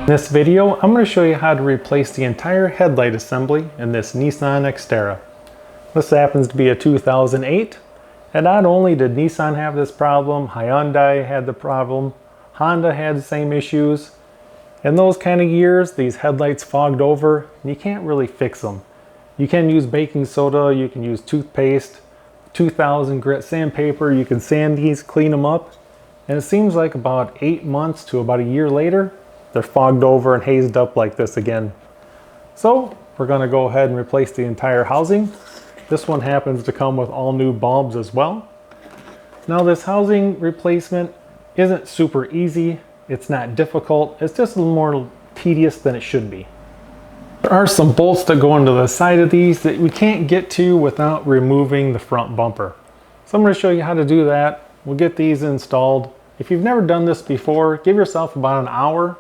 In this video, I'm going to show you how to replace the entire headlight assembly in this Nissan Xterra. This happens to be a 2008, and not only did Nissan have this problem, Hyundai had the problem, Honda had the same issues. In those kind of years, these headlights fogged over, and you can't really fix them. You can use baking soda, you can use toothpaste, 2000 grit sandpaper, you can sand these, clean them up, and it seems like about 8 months to about a year later, they're fogged over and hazed up like this again. So we're going to go ahead and replace the entire housing. This one happens to come with all new bulbs as well. Now this housing replacement isn't super easy. It's not difficult. It's just a little more tedious than it should be. There are some bolts that go into the side of these that we can't get to without removing the front bumper. So I'm going to show you how to do that. We'll get these installed. If you've never done this before, give yourself about an hour.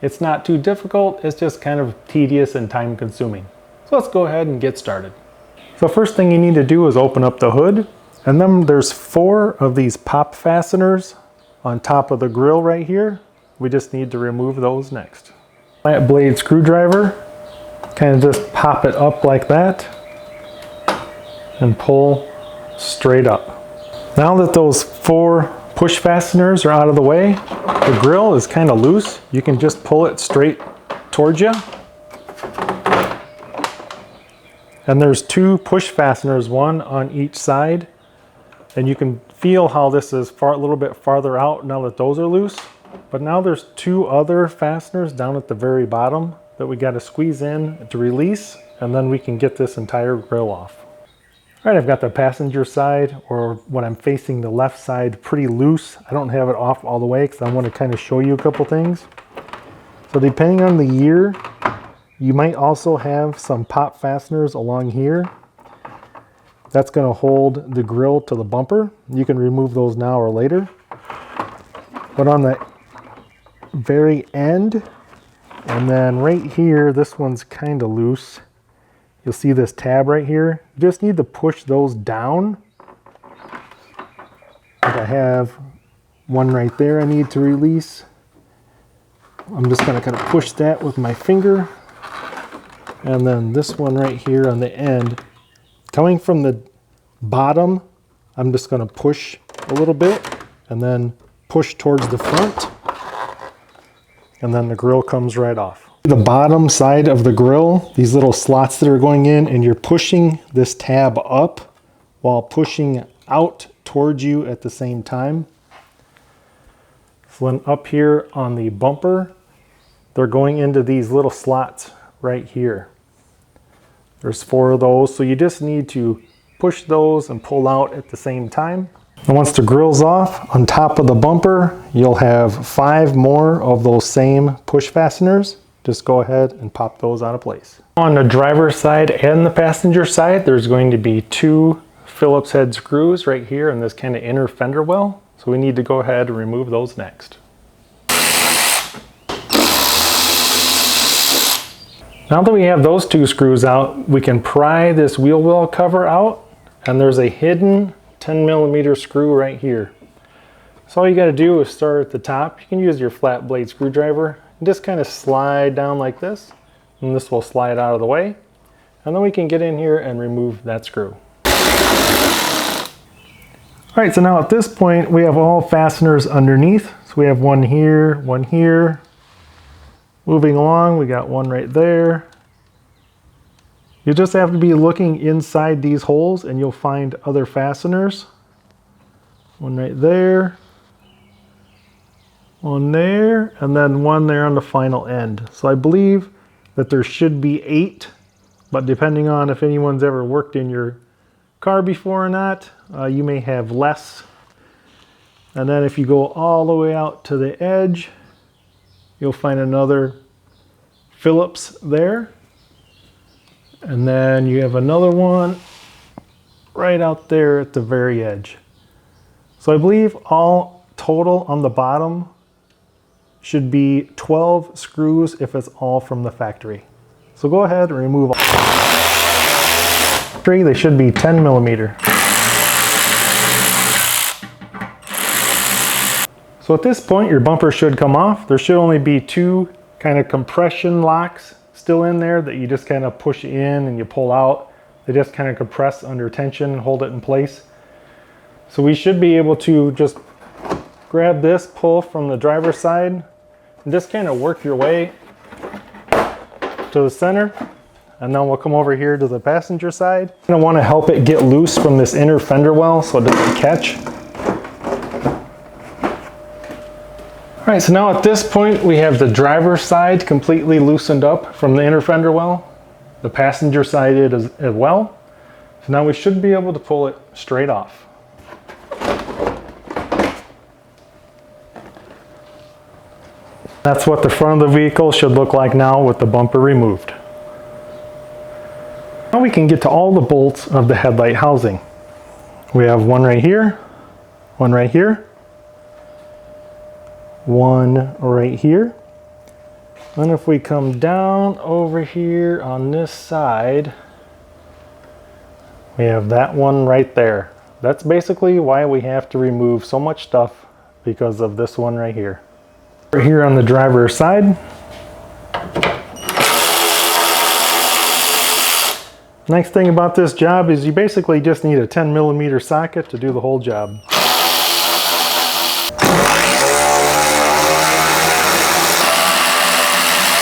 It's not too difficult, it's just kind of tedious and time consuming. So let's go ahead and get started. So first thing you need to do is open up the hood, and then there's 4 of these pop fasteners on top of the grille right here. We just need to remove those next. Flat blade screwdriver, kind of just pop it up like that and pull straight up. Now that those 4 push fasteners are out of the way, the grille is kind of loose. You can just pull it straight towards you. And there's 2 push fasteners, one on each side. And you can feel how this is a little bit farther out now that those are loose. But now there's 2 other fasteners down at the very bottom that we got to squeeze in to release, and then we can get this entire grille off. All right, I've got the passenger side, or when I'm facing the left side, pretty loose. I don't have it off all the way because I want to kind of show you a couple things. So depending on the year, you might also have some pop fasteners along here. That's going to hold the grille to the bumper. You can remove those now or later. But on the very end, and then right here, this one's kind of loose. You'll see this tab right here. You just need to push those down. Like I have one right there I need to release. I'm just going to kind of push that with my finger. And then this one right here on the end, coming from the bottom, I'm just going to push a little bit and then push towards the front. And then the grille comes right off. The bottom side of the grille, these little slots that are going in, and you're pushing this tab up while pushing out towards you at the same time. So then up here on the bumper, they're going into these little slots right here. There's 4 of those, so you just need to push those and pull out at the same time. And once the grille's off, on top of the bumper, you'll have 5 more of those same push fasteners. Just go ahead and pop those out of place. On the driver's side and the passenger side, there's going to be 2 Phillips head screws right here in this kind of inner fender well. So we need to go ahead and remove those next. Now that we have those 2 screws out, we can pry this wheel well cover out, and there's a hidden 10mm screw right here. So all you got to do is start at the top. You can use your flat blade screwdriver. Just kind of slide down like this, and this will slide out of the way, and then we can get in here and remove that screw. All right, so now at this point we have all fasteners underneath. So we have one here, one here. Moving along, we got one right there. You just have to be looking inside these holes and you'll find other fasteners. One right there. One there, and then one there on the final end. So I believe that there should be 8, but depending on if anyone's ever worked in your car before or not, you may have less. And then if you go all the way out to the edge, you'll find another Phillips there. And then you have another one right out there at the very edge. So I believe all total on the bottom should be 12 screws if it's all from the factory. So go ahead and remove all. They should be 10mm. So at this point, your bumper should come off. There should only be 2 kind of compression locks still in there that you just kind of push in and you pull out. They just kind of compress under tension and hold it in place. So we should be able to just grab this, pull from the driver's side, and just kind of work your way to the center. And then we'll come over here to the passenger side. I want to help it get loose from this inner fender well so it doesn't catch. All right, so now at this point we have the driver's side completely loosened up from the inner fender well. The passenger side is as well. So now we should be able to pull it straight off. That's what the front of the vehicle should look like now with the bumper removed. Now we can get to all the bolts of the headlight housing. We have one right here, one right here, one right here. And if we come down over here on this side, we have that one right there. That's basically why we have to remove so much stuff, because of this one right here. Here on the driver's side. Nice thing about this job is you basically just need a 10mm socket to do the whole job.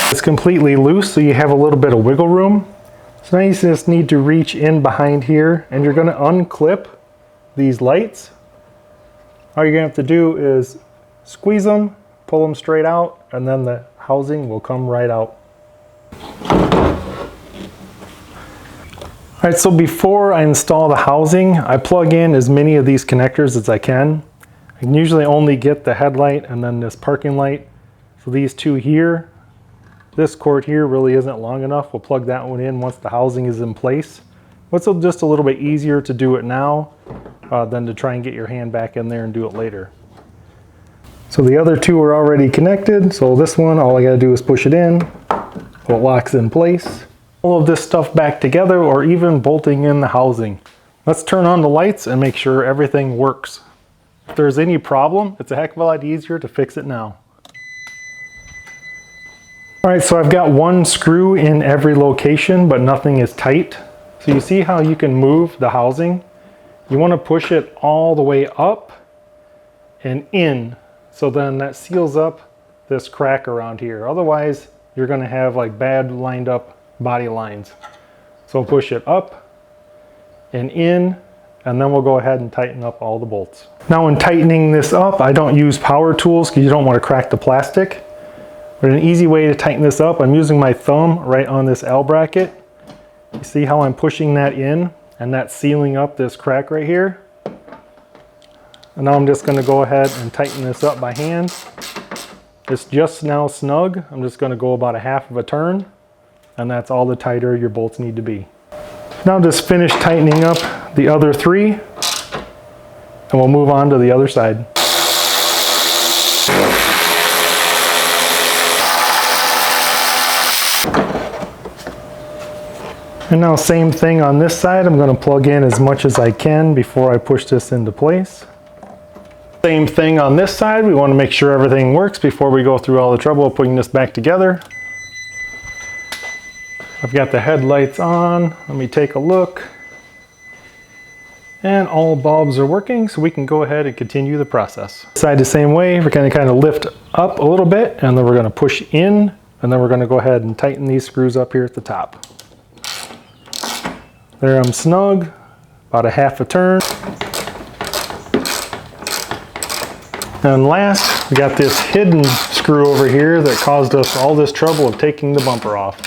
It's completely loose, so you have a little bit of wiggle room. So now you just need to reach in behind here and you're going to unclip these lights. All you're going to have to do is squeeze them, pull them straight out, and then the housing will come right out. All right, so before I install the housing, I plug in as many of these connectors as I can. I can usually only get the headlight and then this parking light. So these two here, this cord here really isn't long enough. We'll plug that one in once the housing is in place. It's just a little bit easier to do it now than to try and get your hand back in there and do it later. So the other two are already connected. So this one, all I gotta do is push it in, so it locks in place. All of this stuff back together, or even bolting in the housing. Let's turn on the lights and make sure everything works. If there's any problem, it's a heck of a lot easier to fix it now. All right, so I've got one screw in every location, but nothing is tight. So you see how you can move the housing? You want to push it all the way up and in. So then that seals up this crack around here. Otherwise, you're going to have like bad lined up body lines. So push it up and in, and then we'll go ahead and tighten up all the bolts. Now in tightening this up, I don't use power tools because you don't want to crack the plastic. But an easy way to tighten this up, I'm using my thumb right on this L bracket. You see how I'm pushing that in and that's sealing up this crack right here. And now I'm just going to go ahead and tighten this up by hand. It's just now snug. I'm just going to go about a half of a turn, and that's all the tighter your bolts need to be. Now just finish tightening up the other three, and we'll move on to the other side. And now same thing on this side. I'm going to plug in as much as I can before I push this into place. Same thing on this side. We want to make sure everything works before we go through all the trouble of putting this back together. I've got the headlights on. Let me take a look. And all bulbs are working, so we can go ahead and continue the process. Side the same way. We're going to kind of lift up a little bit, and then we're going to push in, and then we're going to go ahead and tighten these screws up here at the top. There I'm snug, about a half a turn. And last, we got this hidden screw over here that caused us all this trouble of taking the bumper off.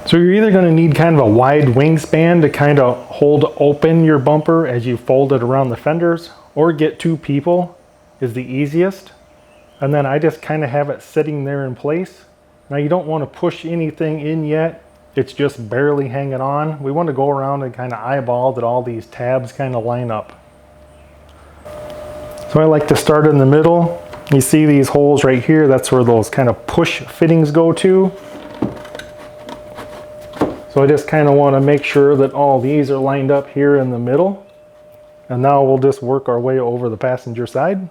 So you're either going to need kind of a wide wingspan to kind of hold open your bumper as you fold it around the fenders, or get two people is the easiest. And then I just kind of have it sitting there in place. Now you don't want to push anything in yet. It's just barely hanging on. We want to go around and kind of eyeball that all these tabs kind of line up. So I like to start in the middle. You see these holes right here, that's where those kind of push fittings go to. So I just kind of want to make sure that all these are lined up here in the middle. And now we'll just work our way over the passenger side.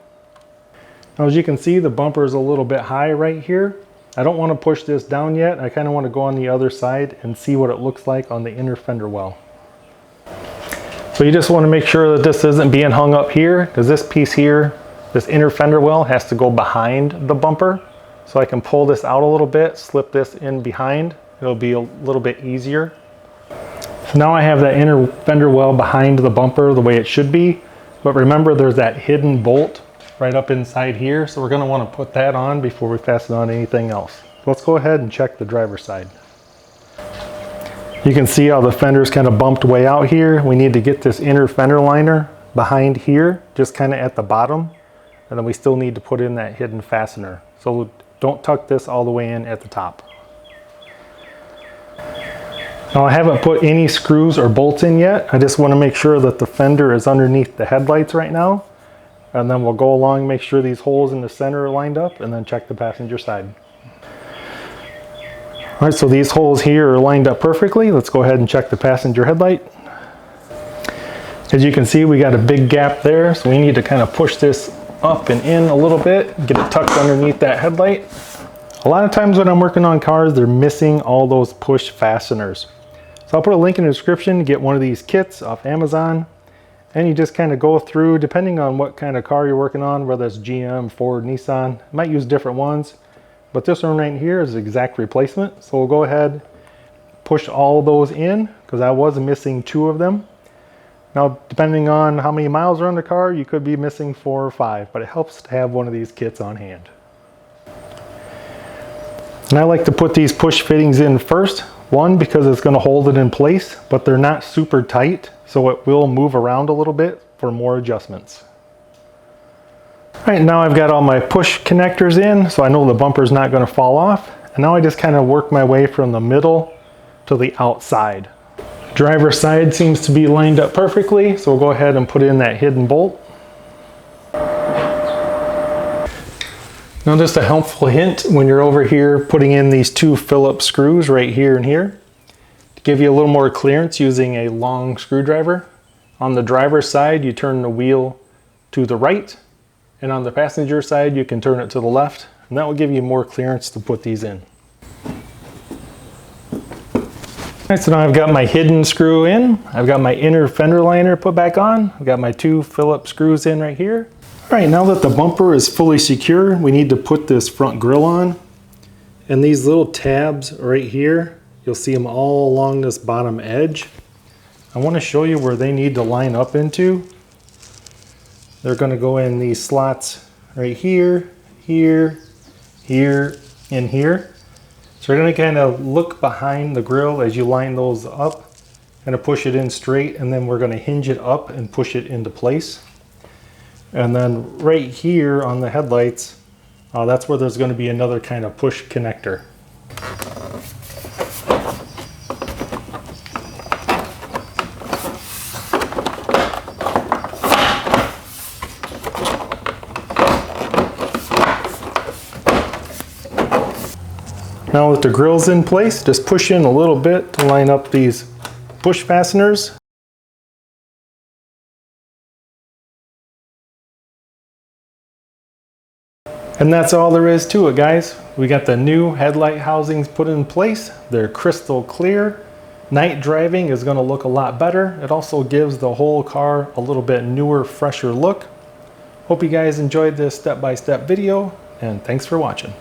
Now as you can see, the bumper is a little bit high right here. I don't want to push this down yet. I kind of want to go on the other side and see what it looks like on the inner fender well. So you just want to make sure that this isn't being hung up here, because this piece here, this inner fender well, has to go behind the bumper. So I can pull this out a little bit, slip this in behind. It'll be a little bit easier. So now I have that inner fender well behind the bumper the way it should be. But remember, there's that hidden bolt right up inside here. So we're going to want to put that on before we fasten on anything else. Let's go ahead and check the driver's side. You can see how the fender's kind of bumped way out here. We need to get this inner fender liner behind here, just kind of at the bottom. And then we still need to put in that hidden fastener. So don't tuck this all the way in at the top. Now I haven't put any screws or bolts in yet. I just want to make sure that the fender is underneath the headlights right now. And then we'll go along, make sure these holes in the center are lined up, and then check the passenger side. All right, so these holes here are lined up perfectly. Let's go ahead and check the passenger headlight. As you can see, we got a big gap there, so we need to kind of push this up and in a little bit, get it tucked underneath that headlight. A lot of times when I'm working on cars, they're missing all those push fasteners. So I'll put a link in the description to get one of these kits off Amazon. And you just kind of go through, depending on what kind of car you're working on, whether it's GM, Ford, Nissan. You might use different ones. But this one right here is the exact replacement. So we'll go ahead, push all those in, because I was missing 2 of them. Now, depending on how many miles are on the car, you could be missing 4 or 5, but it helps to have one of these kits on hand. And I like to put these push fittings in first. One, because it's going to hold it in place, but they're not super tight, so it will move around a little bit for more adjustments. All right, now I've got all my push connectors in, so I know the bumper's not going to fall off. And now I just kind of work my way from the middle to the outside. Driver's side seems to be lined up perfectly, so we'll go ahead and put in that hidden bolt. Now just a helpful hint when you're over here putting in these 2 Phillips screws right here and here. To give you a little more clearance using a long screwdriver. On the driver's side, you turn the wheel to the right, and on the passenger side, you can turn it to the left, and that will give you more clearance to put these in. Alright, so now I've got my hidden screw in. I've got my inner fender liner put back on. I've got my 2 Phillips screws in right here. Alright, now that the bumper is fully secure, we need to put this front grille on. And these little tabs right here, you'll see them all along this bottom edge. I want to show you where they need to line up into. They're going to go in these slots right here, here, here, and here. So we're going to kind of look behind the grille as you line those up, kind of push it in straight, and then we're going to hinge it up and push it into place. And then right here on the headlights, that's where there's going to be another kind of push connector. Now that the grille's in place, just push in a little bit to line up these push fasteners. And that's all there is to it, guys. We got the new headlight housings put in place. They're crystal clear. Night driving is going to look a lot better. It also gives the whole car a little bit newer, fresher look. Hope you guys enjoyed this step-by-step video, and thanks for watching.